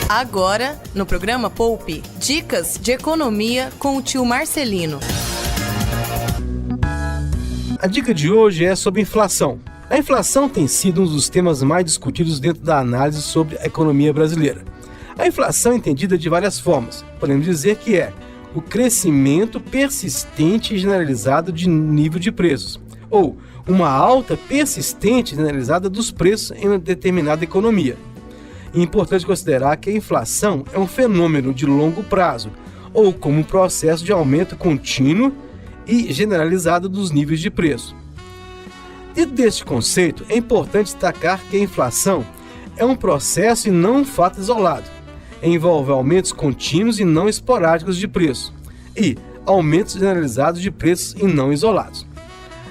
Agora, no programa Poupe, dicas de economia com o tio Marcelino. A dica de hoje é sobre inflação. A inflação tem sido um dos temas mais discutidos dentro da análise sobre a economia brasileira. A inflação é entendida de várias formas. Podemos dizer que é o crescimento persistente e generalizado de nível de preços, ou uma alta persistente e generalizada dos preços em uma determinada economia. É importante considerar que a inflação é um fenômeno de longo prazo, ou como um processo de aumento contínuo e generalizado dos níveis de preço. Dentro deste conceito, é importante destacar que a inflação é um processo e não um fato isolado. Envolve aumentos contínuos e não esporádicos de preço, e aumentos generalizados de preços e não isolados.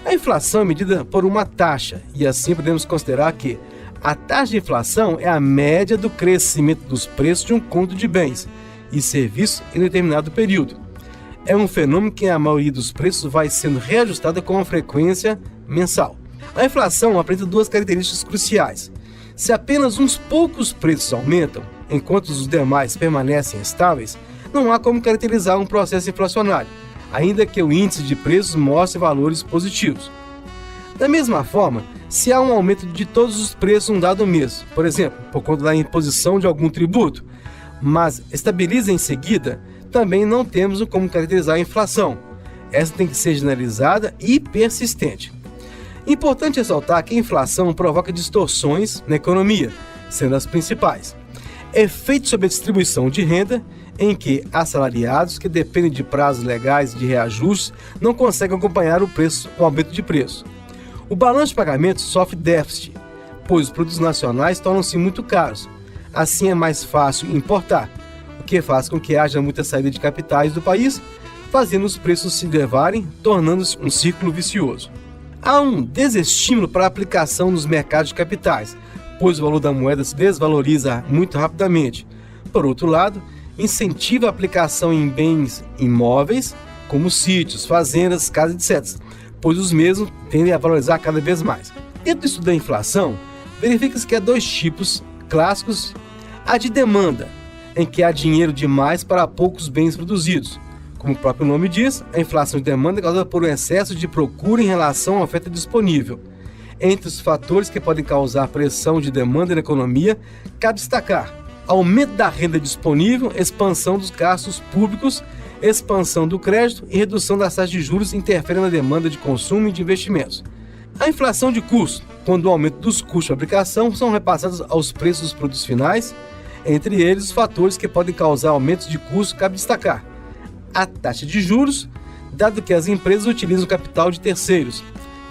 A inflação é medida por uma taxa, e assim podemos considerar que a taxa de inflação é a média do crescimento dos preços de um conjunto de bens e serviços em determinado período. É um fenômeno que a maioria dos preços vai sendo reajustada com uma frequência mensal. A inflação apresenta duas características cruciais. Se apenas uns poucos preços aumentam, enquanto os demais permanecem estáveis, não há como caracterizar um processo inflacionário, ainda que o índice de preços mostre valores positivos. Da mesma forma, se há um aumento de todos os preços em um dado mês, por exemplo, por conta da imposição de algum tributo, mas estabiliza em seguida, também não temos como caracterizar a inflação. Essa tem que ser generalizada e persistente. Importante ressaltar que a inflação provoca distorções na economia, sendo as principais: efeito sobre a distribuição de renda, em que assalariados que dependem de prazos legais de reajustes não conseguem acompanhar o aumento de preço. O balanço de pagamentos sofre déficit, pois os produtos nacionais tornam-se muito caros. Assim é mais fácil importar, o que faz com que haja muita saída de capitais do país, fazendo os preços se elevarem, tornando-se um ciclo vicioso. Há um desestímulo para a aplicação nos mercados de capitais, pois o valor da moeda se desvaloriza muito rapidamente. Por outro lado, incentiva a aplicação em bens imóveis, como sítios, fazendas, casas, etc., pois os mesmos tendem a valorizar cada vez mais. Dentro do estudo da inflação, verifica-se que há dois tipos clássicos: a de demanda, em que há dinheiro demais para poucos bens produzidos. Como o próprio nome diz, a inflação de demanda é causada por um excesso de procura em relação à oferta disponível. Entre os fatores que podem causar pressão de demanda na economia, cabe destacar aumento da renda disponível, expansão dos gastos públicos, expansão do crédito e redução das taxas de juros interferem na demanda de consumo e de investimentos. A inflação de custos, quando o aumento dos custos de fabricação são repassados aos preços dos produtos finais. Entre eles, os fatores que podem causar aumentos de custo, cabe destacar a taxa de juros, dado que as empresas utilizam o capital de terceiros.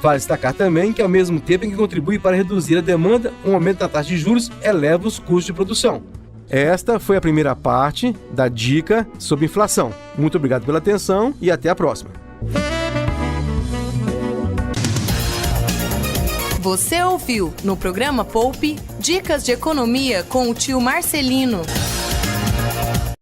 Vale destacar também que, ao mesmo tempo em que contribui para reduzir a demanda, um aumento da taxa de juros eleva os custos de produção. Esta foi a primeira parte da dica sobre inflação. Muito obrigado pela atenção e até a próxima. Você ouviu no programa Poupe dicas de economia com o tio Marcelino.